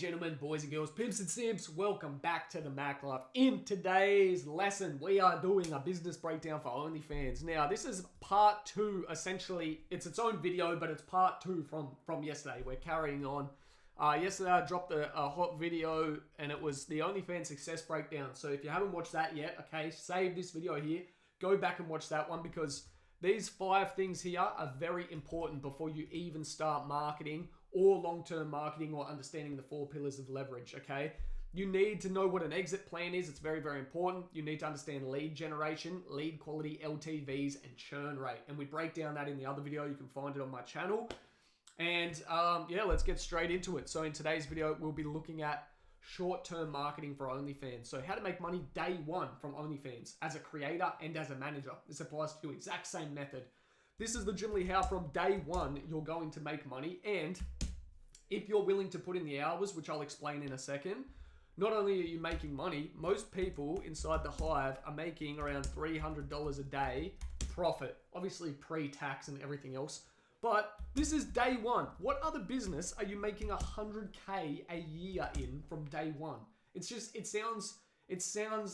gentlemen, boys and girls, pimps and simps, welcome back to the Mac Life. In today's lesson, we are doing a business breakdown for OnlyFans. Now, this is part two, essentially. It's its own video, but it's part two from yesterday. We're carrying on. Yesterday, I dropped a hot video, and it was the OnlyFans success breakdown. So if you haven't watched that yet, okay, save this video here. Go back and watch that one because these 5 things here are very important before you even start marketing or long-term marketing or understanding the 4 pillars of leverage, okay? You need to know what an exit plan is. It's very, very important. You need to understand lead generation, lead quality, LTVs, and churn rate. And we break down that in the other video. You can find it on my channel. And yeah, let's get straight into it. So in today's video, we'll be looking at short-term marketing for OnlyFans. So how to make money day one from OnlyFans as a creator and as a manager. This applies to the exact same method. This is legitimately how from day one you're going to make money. And if you're willing to put in the hours, which I'll explain in a second, not only are you making money, most people inside the hive are making around $300 a day profit, obviously pre-tax and everything else. But this is day one. What other business are you making 100K a year in from day one? It's just, it sounds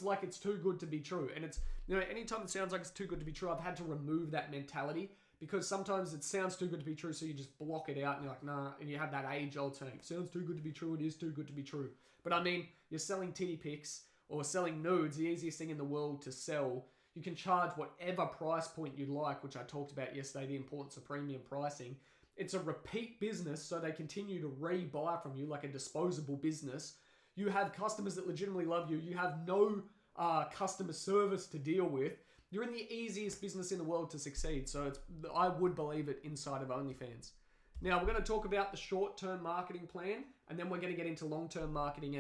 like it's too good to be true. And it's, you know, anytime it sounds like it's too good to be true, I've had to remove that mentality because sometimes it sounds too good to be true. So you just block it out and you're like, nah, and you have that age old saying, sounds too good to be true. It is too good to be true. But I mean, you're selling titty pics or selling nudes, the easiest thing in the world to sell. You can charge whatever price point you like, which I talked about yesterday, the importance of premium pricing. It's a repeat business, so they continue to rebuy from you like a disposable business. You have customers that legitimately love you. You have no customer service to deal with. You're in the easiest business in the world to succeed. So I would believe it inside of OnlyFans. Now, we're going to talk about the short-term marketing plan, and then we're going to get into long-term marketing.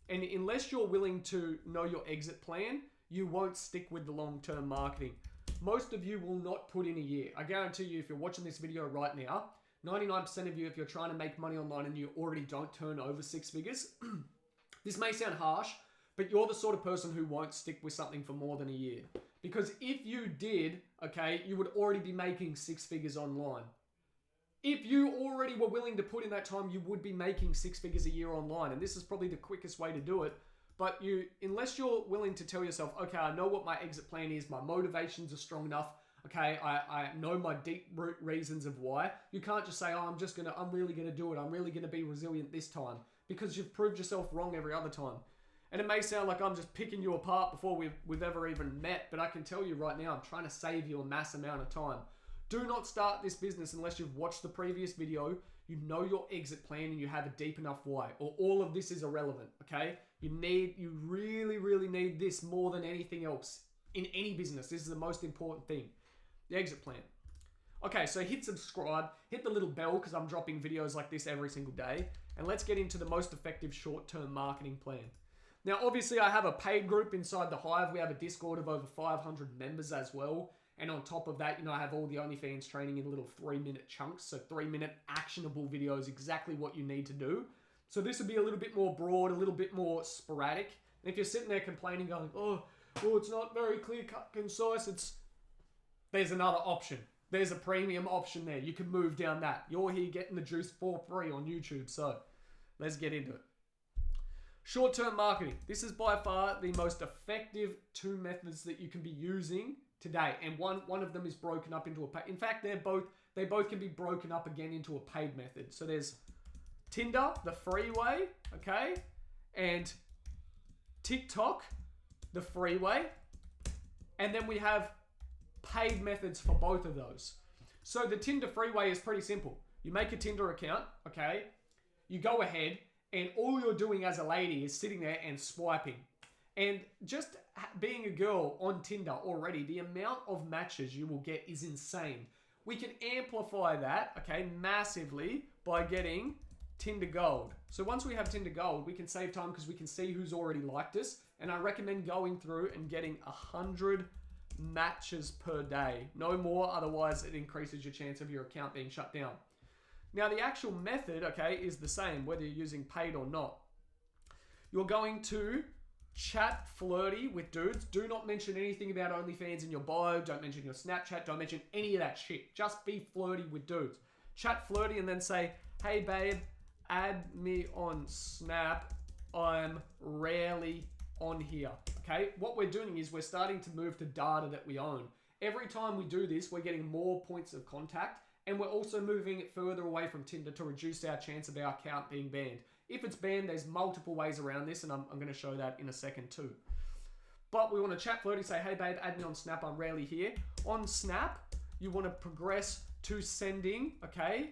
And unless you're willing to know your exit plan, you won't stick with the long-term marketing. Most of you will not put in a year. I guarantee you, if you're watching this video right now, 99% of you, if you're trying to make money online and you already don't turn over 6 figures, this may sound harsh, but you're the sort of person who won't stick with something for more than a year. Because if you did, okay, you would already be making 6 figures online. If you already were willing to put in that time, you would be making 6 figures a year online. And this is probably the quickest way to do it. But unless you're willing to tell yourself, okay, I know what my exit plan is, my motivations are strong enough, okay, I know my deep root reasons of why, you can't just say, oh, I'm really gonna do it, I'm really gonna be resilient this time, because you've proved yourself wrong every other time. And it may sound like I'm just picking you apart before we've ever even met, but I can tell you right now, I'm trying to save you a mass amount of time. Do not start this business unless you've watched the previous video, you know your exit plan, and you have a deep enough why, or all of this is irrelevant, okay? You really, really need this more than anything else in any business. This is the most important thing, the exit plan. Okay, so hit subscribe, hit the little bell because I'm dropping videos like this every single day, and let's get into the most effective short-term marketing plan. Now, obviously, I have a paid group inside the Hive. We have a Discord of over 500 members as well. And on top of that, you know, I have all the OnlyFans training in little 3-minute chunks. So 3-minute actionable videos, exactly what you need to do. So this would be a little bit more broad, a little bit more sporadic. And if you're sitting there complaining, going, oh, it's not very clear-cut, concise, there's another option. There's a premium option there. You can move down that. You're here getting the juice for free on YouTube. So let's get into it. Short-term marketing. This is by far the most effective 2 methods that you can be using today. And one of them is broken up into a paid. In fact, they both can be broken up again into a paid method. So there's Tinder, the free way, okay? And TikTok, the free way. And then we have paid methods for both of those. So the Tinder free way is pretty simple. You make a Tinder account, okay? You go ahead and all you're doing as a lady is sitting there and swiping. And just being a girl on Tinder already, the amount of matches you will get is insane. We can amplify that, okay, massively by getting Tinder Gold. So once we have Tinder Gold, we can save time because we can see who's already liked us. And I recommend going through and getting 100 matches per day. No more, otherwise it increases your chance of your account being shut down. Now the actual method, okay, is the same whether you're using paid or not. You're going to chat flirty with dudes. Do not mention anything about OnlyFans in your bio. Don't mention your Snapchat. Don't mention any of that shit. Just be flirty with dudes. Chat flirty and then say, hey babe, add me on Snap. I'm rarely on here. Okay, what we're doing is we're starting to move to data that we own. Every time we do this, we're getting more points of contact, and we're also moving it further away from Tinder to reduce our chance of our account being banned. If it's banned, there's multiple ways around this, and I'm going to show that in a second too. But we want to chat flirty, say, hey babe, add me on Snap, I'm rarely here. On Snap, you want to progress to sending, okay,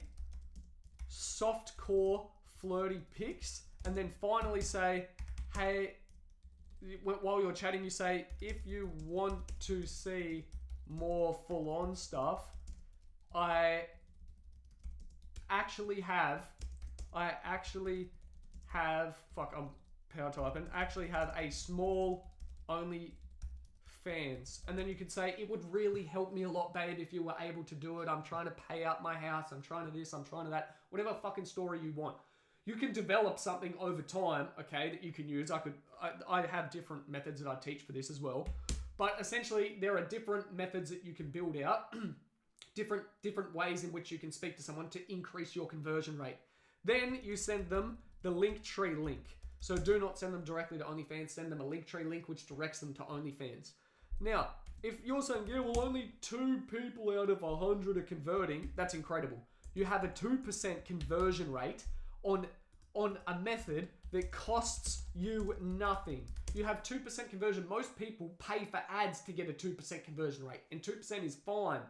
soft core flirty pics, and then finally say, hey, while you're chatting, you say, if you want to see more full-on stuff, I actually have, fuck, I'm power typing, actually have a small Onlyfans. And then you could say, it would really help me a lot, babe, if you were able to do it. I'm trying to pay out my house. I'm trying to this, I'm trying to that. Whatever fucking story you want. You can develop something over time, okay, that you can use. I have different methods that I teach for this as well. But essentially, there are different methods that you can build out. different ways in which you can speak to someone to increase your conversion rate. Then you send them the Linktree link. So do not send them directly to OnlyFans. Send them a Linktree link which directs them to OnlyFans. Now, if you're saying, yeah, well, only 2 people out of 100 are converting, that's incredible. You have a 2% conversion rate on a method that costs you nothing. You have 2% conversion. Most people pay for ads to get a 2% conversion rate, and 2% is fine.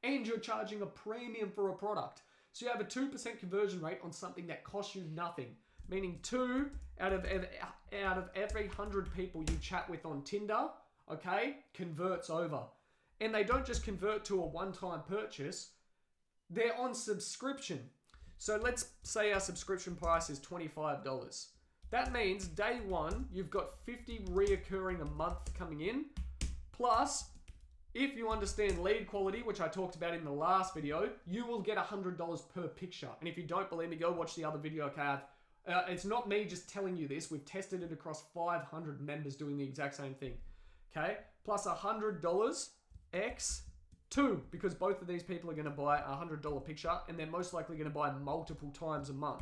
And you're charging a premium for a product. So you have a 2% conversion rate on something that costs you nothing, meaning 2 out of every 100 people you chat with on Tinder, okay, converts over. And they don't just convert to a one-time purchase, they're on subscription. So let's say our subscription price is $25. That means day one, you've got 50 reoccurring a month coming in. Plus, if you understand lead quality, which I talked about in the last video, you will get $100 per picture. And if you don't believe me, go watch the other video I have. It's not me just telling you this. We've tested it across 500 members doing the exact same thing. Okay? Plus $100 x 2, because both of these people are going to buy a $100 picture, and they're most likely going to buy multiple times a month.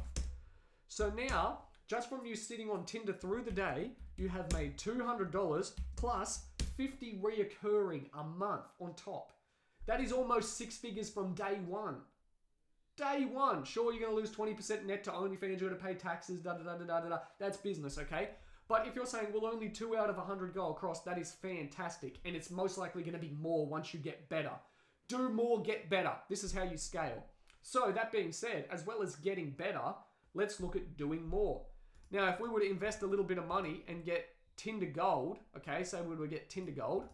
So now, just from you sitting on Tinder through the day, you have made $200 plus 50 reoccurring a month on top. That is almost 6 figures from day one. Day one. Sure, you're going to lose 20% net to OnlyFans, you're going to pay taxes, da-da-da-da-da-da. That's business, okay? But if you're saying, well, only 2 out of 100 go across, that is fantastic. And it's most likely going to be more once you get better. Do more, get better. This is how you scale. So that being said, as well as getting better, let's look at doing more. Now, if we were to invest a little bit of money and get Tinder Gold, okay, so we would get Tinder Gold,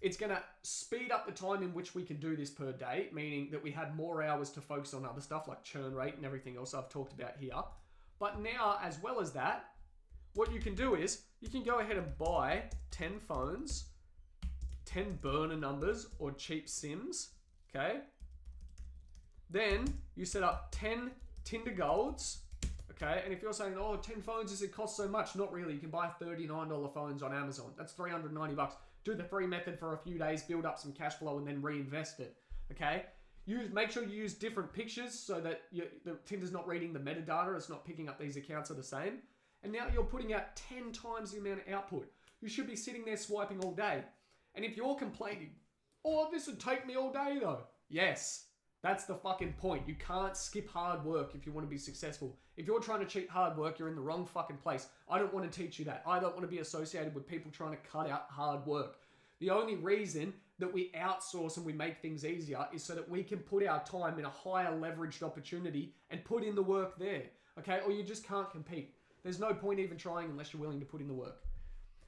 it's going to speed up the time in which we can do this per day, meaning that we have more hours to focus on other stuff like churn rate and everything else I've talked about here. But now, as well as that, what you can do is you can go ahead and buy 10 phones, 10 burner numbers or cheap SIMs, okay? Then you set up 10 Tinder Golds, okay? And if you're saying, oh, 10 phones, does it cost so much? Not really. You can buy $39 phones on Amazon. That's $390. Do the free method for a few days, build up some cash flow, and then reinvest it, okay? Make sure you use different pictures so that the Tinder's not reading the metadata. It's not picking up these accounts are the same. And now you're putting out 10 times the amount of output. You should be sitting there swiping all day. And if you're complaining, oh, this would take me all day though. Yes, that's the fucking point. You can't skip hard work if you want to be successful. If you're trying to cheat hard work, you're in the wrong fucking place. I don't want to teach you that. I don't want to be associated with people trying to cut out hard work. The only reason that we outsource and we make things easier is so that we can put our time in a higher leveraged opportunity and put in the work there. Okay, or you just can't compete. There's no point even trying unless you're willing to put in the work.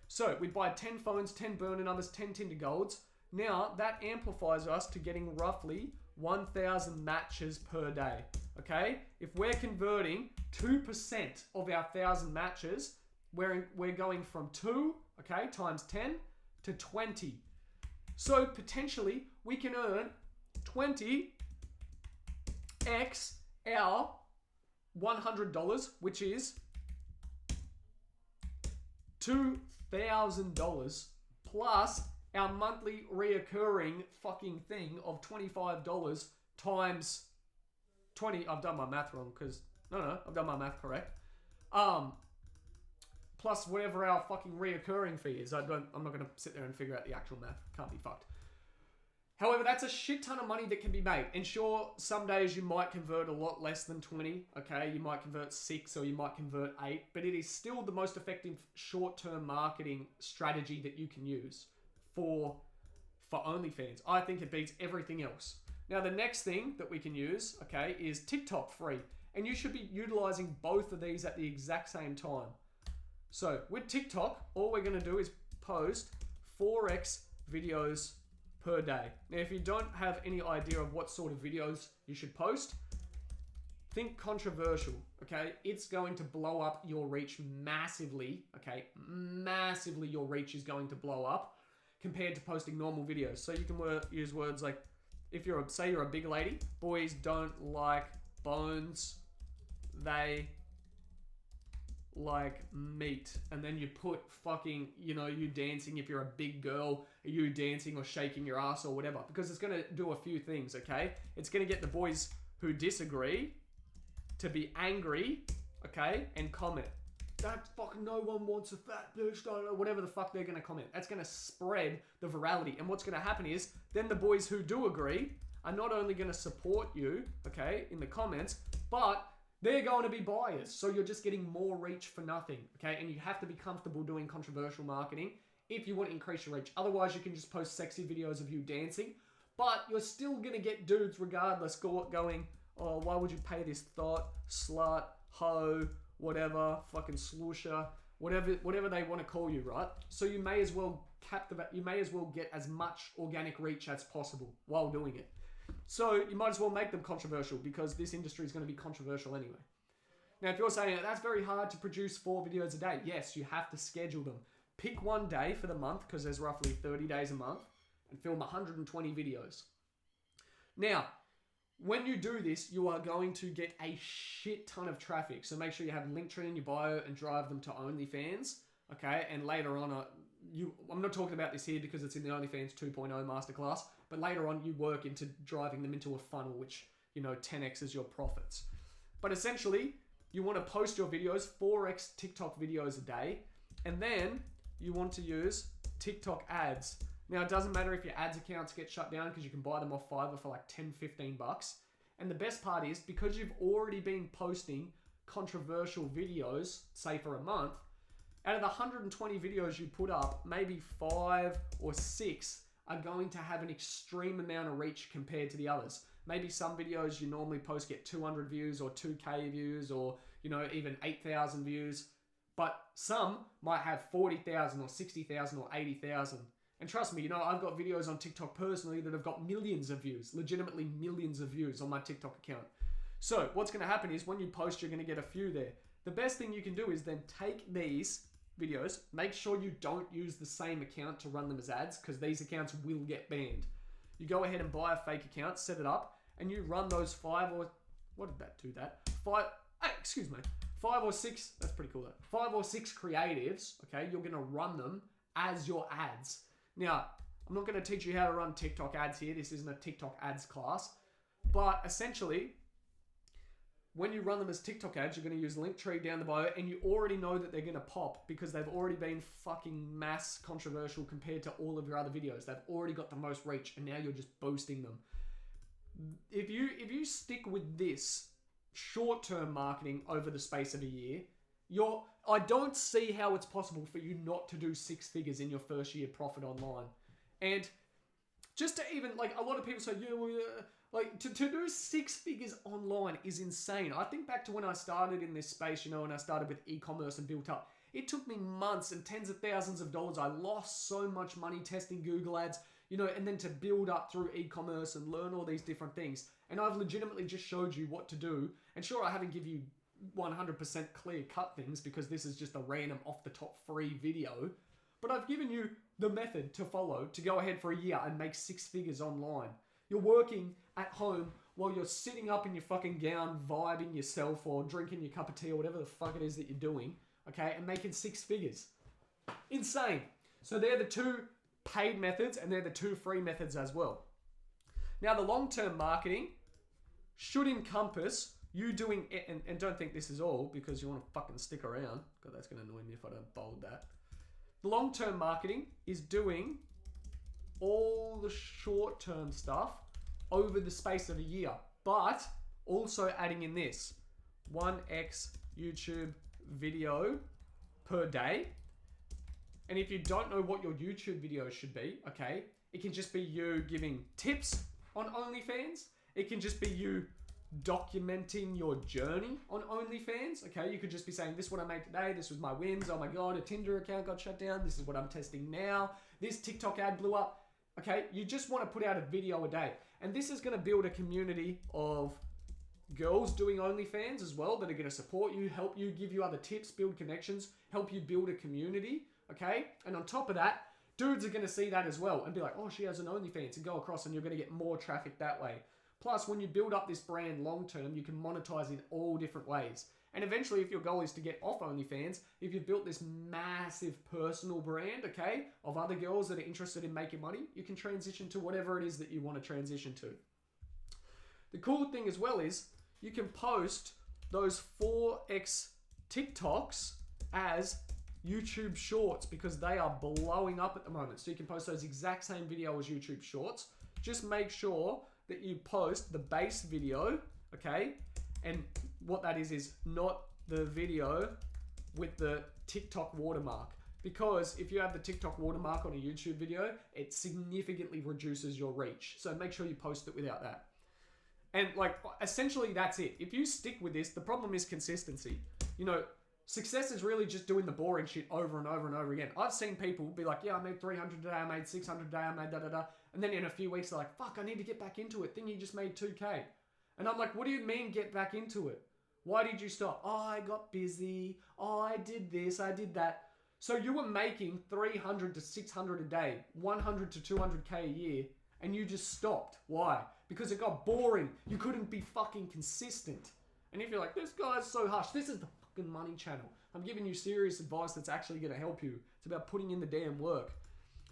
So we buy 10 phones, 10 burner numbers, 10 Tinder Golds. Now that amplifies us to getting roughly 1,000 matches per day. Okay? If we're converting 2% of our 1,000 matches, we're going from 2, okay, times 10 to 20. So potentially we can earn 20x our $100, which is $2,000 plus our monthly reoccurring fucking thing of $25 times 20. I've done my math wrong because No, I've done my math correct. Plus whatever our fucking reoccurring fee is. I'm not going to sit there and figure out the actual math. Can't be fucked. However, that's a shit ton of money that can be made. And sure, some days you might convert a lot less than 20, okay? You might convert 6 or you might convert 8, but it is still the most effective short-term marketing strategy that you can use for OnlyFans. I think it beats everything else. Now, the next thing that we can use, okay, is TikTok free. And you should be utilizing both of these at the exact same time. So, with TikTok, all we're going to do is post 4x videos per day. Now, if you don't have any idea of what sort of videos you should post, think controversial, okay? It's going to blow up your reach massively, okay? Massively your reach is going to blow up compared to posting normal videos. So you can use words like, if you're say you're a big lady, boys don't like bones, they like meat. And then you put fucking, you dancing. If you're a big girl, you dancing or shaking your ass or whatever, because it's going to do a few things, okay? It's going to get the boys who disagree to be angry, okay, and comment. That fucking no one wants a fat bitch, whatever the fuck they're going to comment. That's going to spread the virality. And what's going to happen is then the boys who do agree are not only going to support you, okay, in the comments, but they're going to be buyers. So you're just getting more reach for nothing, okay? And you have to be comfortable doing controversial marketing if you want to increase your reach. Otherwise, you can just post sexy videos of you dancing, but you're still going to get dudes regardless going, oh, why would you pay this thought, slut, hoe, whatever, fucking sloosher, whatever they want to call you, right? So you may as well get as much organic reach as possible while doing it. So you might as well make them controversial, because this industry is going to be controversial anyway. Now, if you're saying that's very hard to produce 4 videos a day, yes, you have to schedule them. Pick one day for the month, because there's roughly 30 days a month, and film 120 videos. Now, when you do this, you are going to get a shit ton of traffic. So make sure you have Linktree in your bio and drive them to OnlyFans, okay? And later on, I'm not talking about this here because it's in the OnlyFans 2.0 masterclass, but later on you work into driving them into a funnel, which, 10x's your profits. But essentially, you want to post your videos, 4x TikTok videos a day, and then you want to use TikTok ads. Now, it doesn't matter if your ads accounts get shut down, because you can buy them off Fiverr for like 10, 15 bucks. And the best part is, because you've already been posting controversial videos, say for a month, out of the 120 videos you put up, maybe 5 or 6 are going to have an extreme amount of reach compared to the others. Maybe some videos you normally post get 200 views or 2K views, or, even 8,000 views. But some might have 40,000 or 60,000 or 80,000. And trust me, I've got videos on TikTok personally that have got millions of views, legitimately millions of views on my TikTok account. So what's going to happen is when you post, you're going to get a few there. The best thing you can do is then take these videos, make sure you don't use the same account to run them as ads, because these accounts will get banned. You go ahead and buy a fake account, set it up, and you run those 5 or 6, that's pretty cool though. 5 or 6 creatives, okay, you're going to run them as your ads. Now, I'm not going to teach you how to run TikTok ads here. This isn't a TikTok ads class. But essentially, when you run them as TikTok ads, you're going to use Linktree down the bio, and you already know that they're going to pop because they've already been fucking mass controversial compared to all of your other videos. They've already got the most reach, and now you're just boosting them. If you stick with this short-term marketing over the space of a year, I don't see how it's possible for you not to do 6 figures in your first year profit online. And just to even, a lot of people say, to do 6 figures online is insane. I think back to when I started in this space, and I started with e-commerce and built up. It took me months and tens of thousands of dollars. I lost so much money testing Google ads, and then to build up through e-commerce and learn all these different things. And I've legitimately just showed you what to do. And sure, I haven't given you 100% clear cut things, because this is just a random off the top free video, but I've given you the method to follow to go ahead for a year and make 6 figures online. You're working at home while you're sitting up in your fucking gown, vibing yourself or drinking your cup of tea or whatever the fuck it is that you're doing, okay, and making 6 figures. Insane. So they're the 2 paid methods, and they're the 2 free methods as well. Now, the long-term marketing should encompass you doing it, and don't think this is all because you want to fucking stick around. God, that's going to annoy me if I don't bold that. Long-term marketing is doing all the short-term stuff over the space of a year, but also adding in this 1x YouTube video per day. And if you don't know what your YouTube video should be, okay, it can just be you giving tips on OnlyFans. It can just be you documenting your journey on OnlyFans. Okay, you could just be saying, this is what I made today. This was my wins. Oh my God, a Tinder account got shut down. This is what I'm testing now. This TikTok ad blew up. Okay, you just want to put out a video a day. And this is going to build a community of girls doing OnlyFans as well that are going to support you, help you, give you other tips, build connections, help you build a community. Okay, and on top of that, dudes are going to see that as well and be like, oh, she has an OnlyFans, and go across, and you're going to get more traffic that way. Plus, when you build up this brand long term, you can monetize in all different ways. And eventually, if your goal is to get off OnlyFans, if you've built this massive personal brand, okay, of other girls that are interested in making money, you can transition to whatever it is that you want to transition to. The cool thing as well is you can post those 4x TikToks as YouTube Shorts because they are blowing up at the moment. So you can post those exact same video as YouTube Shorts. Just make sure that you post the base video, okay? And what that is not the video with the TikTok watermark. Because if you have the TikTok watermark on a YouTube video, it significantly reduces your reach. So make sure you post it without that. And like, essentially that's it. If you stick with this, the problem is consistency. You know, success is really just doing the boring shit over and over and over again. I've seen people be like, yeah, I made 300 today, I made 600 today, I made da-da-da. And then in a few weeks, they're like, fuck, I need to get back into it. Thingy just made 2K. And I'm like, what do you mean get back into it? Why did you stop? Oh, I got busy. Oh, I did this, I did that. So you were making 300 to 600 a day, 100 to 200K a year, and you just stopped. Why? Because it got boring. You couldn't be fucking consistent. And if you're like, this guy's so harsh, this is the fucking money channel. I'm giving you serious advice that's actually going to help you. It's about putting in the damn work.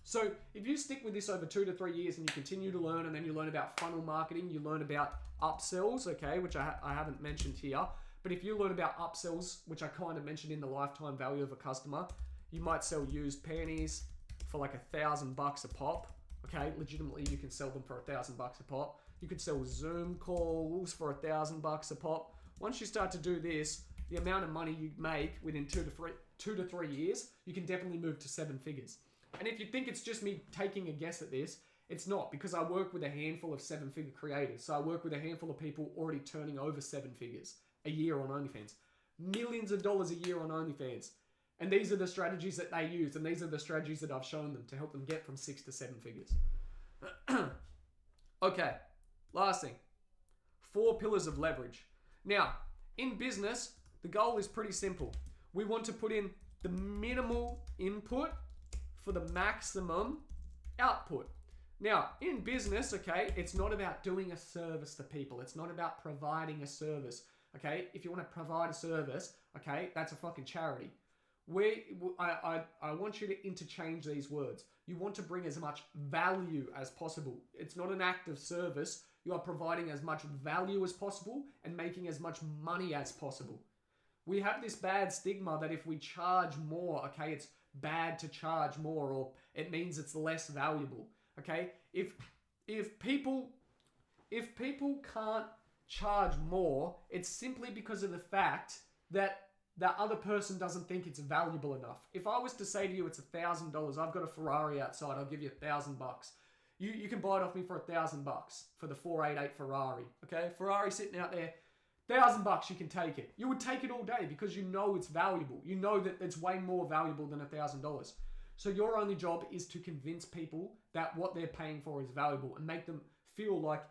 So if you stick with this over 2 to 3 years and you continue to learn, and then you learn about funnel marketing, you learn about upsells, okay, which I haven't mentioned here. But if you learn about upsells, which I kind of mentioned in the lifetime value of a customer, you might sell used panties for like $1,000 a pop. Okay, legitimately you can sell them for $1,000 a pop. You could sell Zoom calls for $1,000 a pop. Once you start to do this, the amount of money you make within 2 to 3 years, you can definitely move to 7 figures. And if you think it's just me taking a guess at this, it's not, because I work with a handful of 7-figure creators. So I work with a handful of people already turning over 7 figures a year on OnlyFans. Millions of dollars a year on OnlyFans. And these are the strategies that they use, and these are the strategies that I've shown them to help them get from 6 to 7 figures. Okay, last thing. 4 pillars of leverage. Now, in business, the goal is pretty simple. We want to put in the minimal input for the maximum output. Now, in business, okay, it's not about doing a service to people. It's not about providing a service, okay? If you want to provide a service, okay, that's a fucking charity. I want you to interchange these words. You want to bring as much value as possible. It's not an act of service. You are providing as much value as possible and making as much money as possible. We have this bad stigma that if we charge more, okay, it's bad to charge more, or it means it's less valuable. Okay? If people can't charge more, it's simply because of the fact that that other person doesn't think it's valuable enough. If I was to say to you it's $1,000, I've got a Ferrari outside, I'll give you $1,000. You can buy it off me for $1,000 for the 488 Ferrari. Okay? Ferrari sitting out there, $1,000, you can take it. You would take it all day because you know it's valuable. You know that it's way more valuable than $1,000. So your only job is to convince people that what they're paying for is valuable and make them feel like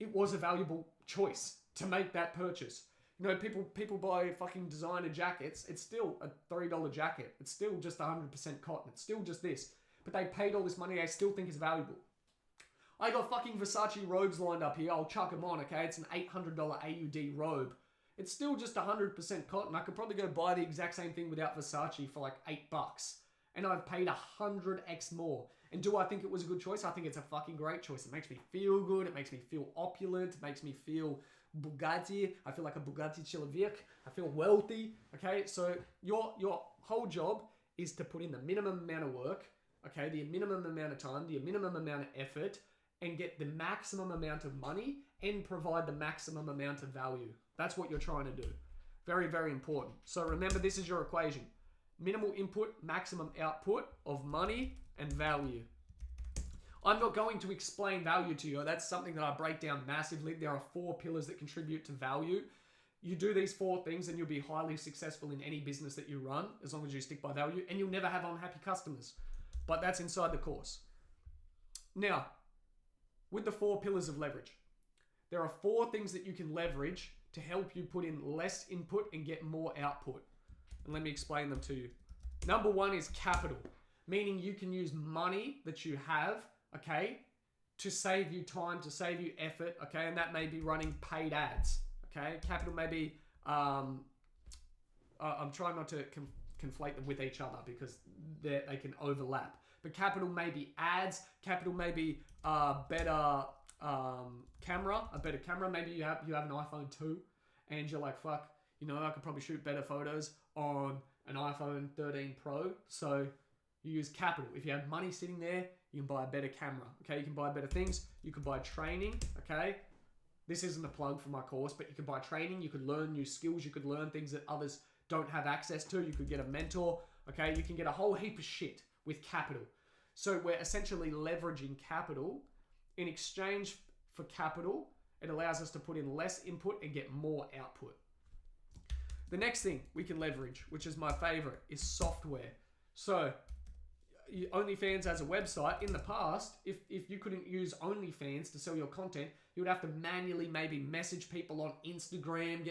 it was a valuable choice to make that purchase. You know, people buy fucking designer jackets. It's still a $3 jacket. It's still just 100% cotton. It's still just this. But they paid all this money. They still think it's valuable. I got fucking Versace robes lined up here. I'll chuck them on, okay? It's an $800 AUD robe. It's still just 100% cotton. I could probably go buy the exact same thing without Versace for like $8. And I've paid 100x more. And do I think it was a good choice? I think it's a fucking great choice. It makes me feel good. It makes me feel opulent. It makes me feel Bugatti. I feel like a Bugatti человек. I feel wealthy. Okay, so your whole job is to put in the minimum amount of work, okay, the minimum amount of time, the minimum amount of effort, and get the maximum amount of money and provide the maximum amount of value. That's what you're trying to do. Very, very important. So remember, this is your equation. Minimal input, maximum output of money and value. I'm not going to explain value to you. That's something that I break down massively. There are 4 pillars that contribute to value. You do these 4 things and you'll be highly successful in any business that you run as long as you stick by value, and you'll never have unhappy customers. But that's inside the course. Now, with the 4 pillars of leverage, there are 4 things that you can leverage to help you put in less input and get more output. And let me explain them to you. Number 1 is capital, meaning you can use money that you have, okay, to save you time, to save you effort, okay, and that may be running paid ads. Okay, capital may be, I'm trying not to conflate them with each other because they can overlap. But capital may be ads, capital may be a better camera. Maybe you have an iPhone 2 and you're like, fuck, you know, I could probably shoot better photos on an iPhone 13 Pro. So you use capital. If you have money sitting there, you can buy a better camera. Okay, you can buy better things. You can buy training. Okay. This isn't a plug for my course, but you could buy training, you could learn new skills, you could learn things that others don't have access to, you could get a mentor, okay? You can get a whole heap of shit with capital. So we're essentially leveraging capital. In exchange for capital, it allows us to put in less input and get more output. The next thing we can leverage, which is my favorite, is software. So Onlyfans as a website, in the past, if you couldn't use Onlyfans to sell your content, you would have to manually maybe message people on Instagram,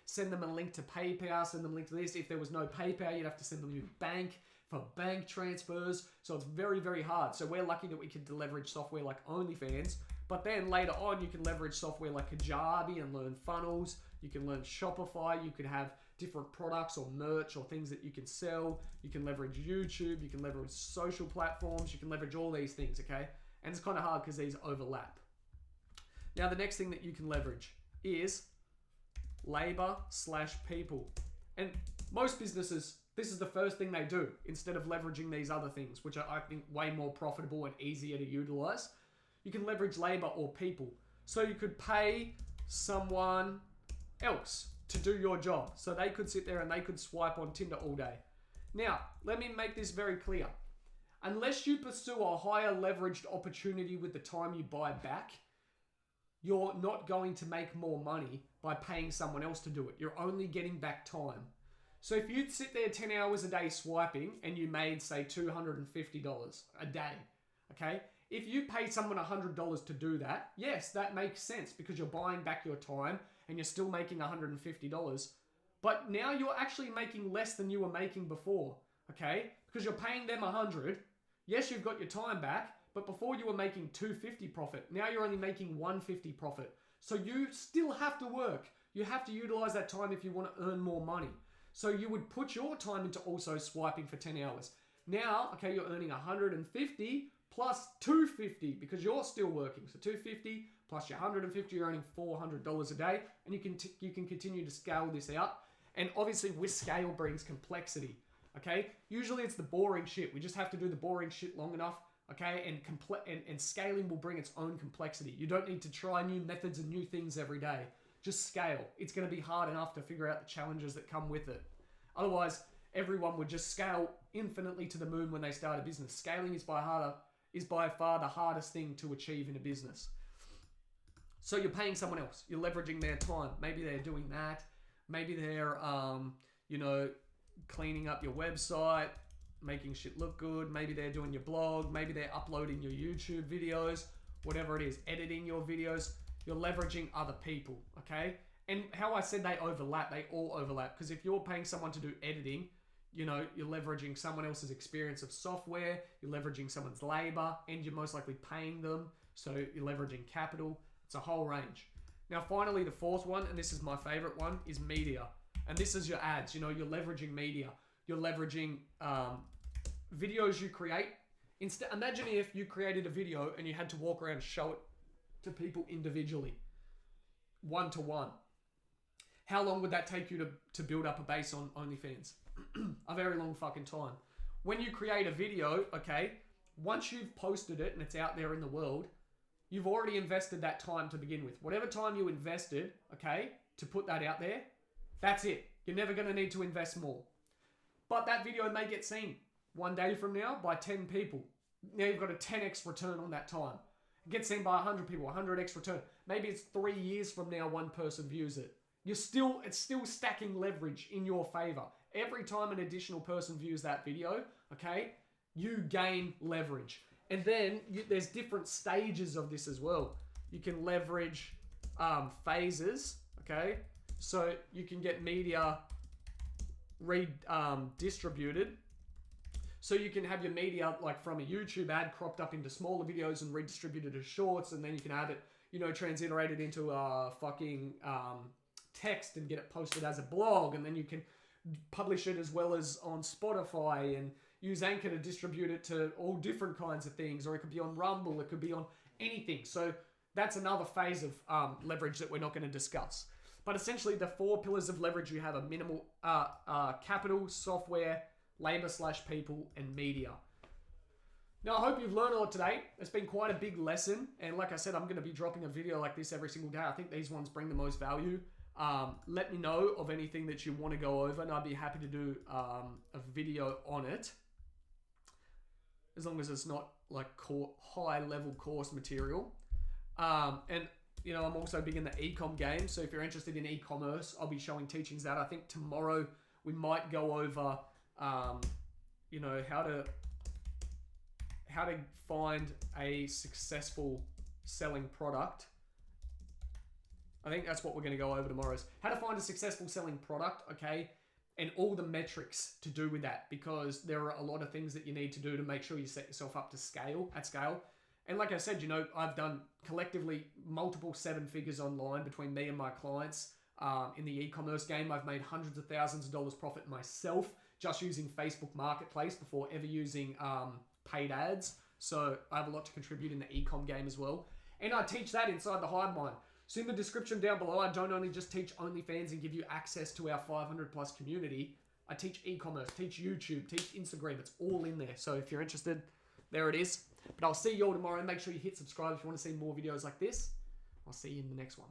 send them a link to PayPal, send them a link to this. If there was no PayPal, you'd have to send them your bank for bank transfers. So it's very, very hard. So we're lucky that we could leverage software like Onlyfans. But then later on, you can leverage software like Kajabi and learn funnels. You can learn Shopify. You could have different products or merch or things that you can sell. You can leverage YouTube. You can leverage social platforms. You can leverage all these things, okay? And it's kind of hard because these overlap. Now, the next thing that you can leverage is labor/people. And most businesses, this is the first thing they do instead of leveraging these other things, which are, I think, way more profitable and easier to utilize. You can leverage labor or people. So you could pay someone else to do your job. So they could sit there and they could swipe on Tinder all day. Now, let me make this very clear. Unless you pursue a higher leveraged opportunity with the time you buy back, you're not going to make more money by paying someone else to do it. You're only getting back time. So if you sit there 10 hours a day swiping and you made, say, $250 a day, okay? If you pay someone $100 to do that, yes, that makes sense because you're buying back your time and you're still making $150. But now you're actually making less than you were making before, okay? Because you're paying them $100. Yes, you've got your time back, but before you were making $250 profit. Now you're only making $150 profit. So you still have to work. You have to utilize that time if you want to earn more money. So you would put your time into also swiping for 10 hours. Now, okay, you're earning $150 plus $250 because you're still working. So $250 plus your $150, you're earning $400 a day, and you can continue to scale this out. And obviously, with scale brings complexity. Okay, usually it's the boring shit. We just have to do the boring shit long enough. Okay, and scaling will bring its own complexity. You don't need to try new methods and new things every day. Just scale. It's going to be hard enough to figure out the challenges that come with it. Otherwise, everyone would just scale infinitely to the moon when they start a business. Scaling is by far the hardest thing to achieve in a business. So you're paying someone else. You're leveraging their time. Maybe they're doing that. Maybe they're, cleaning up your website, making shit look good. Maybe they're doing your blog. Maybe they're uploading your YouTube videos, whatever it is, editing your videos. You're leveraging other people, okay? And how I said they overlap, they all overlap. Because if you're paying someone to do editing, you're leveraging someone else's experience of software, you're leveraging someone's labor, and you're most likely paying them. So you're leveraging capital. It's a whole range. Now, finally, the fourth one, and this is my favorite one, is media. And this is your ads. You're leveraging media. You're leveraging videos you create. Imagine if you created a video and you had to walk around and show it to people individually. 1-to-1. How long would that take you to build up a base on OnlyFans? A very long fucking time. When you create a video, okay, once you've posted it and it's out there in the world, you've already invested that time to begin with. Whatever time you invested, okay, to put that out there, that's it. You're never going to need to invest more. But that video may get seen one day from now by 10 people. Now you've got a 10x return on that time. It gets seen by 100 people, 100x return. Maybe it's 3 years from now one person views it. It's still stacking leverage in your favor. Every time an additional person views that video, okay, you gain leverage. And then there's different stages of this as well. You can leverage phases, okay? So you can get media redistributed. So you can have your media like from a YouTube ad cropped up into smaller videos and redistributed as shorts, and then you can have it, transliterated into a fucking text and get it posted as a blog, and then you can publish it as well as on Spotify and use Anchor to distribute it to all different kinds of things, or it could be on Rumble, it could be on anything. So that's another phase of leverage that we're not going to discuss. But essentially the 4 pillars of leverage you have are minimal capital, software, labor/people, and media. Now, I hope you've learned a lot today. It's been quite a big lesson. And like I said, I'm going to be dropping a video like this every single day. I think these ones bring the most value. Let me know of anything that you want to go over, and I'd be happy to do a video on it. As long as it's not like high-level course material. And, I'm also big in the e-com game. So if you're interested in e-commerce, I'll be showing teachings that. I think tomorrow we might go over, how to find a successful selling product. I think that's what we're going to go over tomorrow, is how to find a successful selling product, okay? And all the metrics to do with that, because there are a lot of things that you need to do to make sure you set yourself up to at scale. And like I said, I've done collectively multiple 7 figures online between me and my clients. In the e-commerce game, I've made hundreds of thousands of dollars profit myself just using Facebook Marketplace before ever using paid ads. So I have a lot to contribute in the e-com game as well. And I teach that inside the Hive Mind. So in the description down below, I don't only just teach OnlyFans and give you access to our 500 plus community. I teach e-commerce, teach YouTube, teach Instagram. It's all in there. So if you're interested, there it is. But I'll see you all tomorrow. Make sure you hit subscribe if you want to see more videos like this. I'll see you in the next one.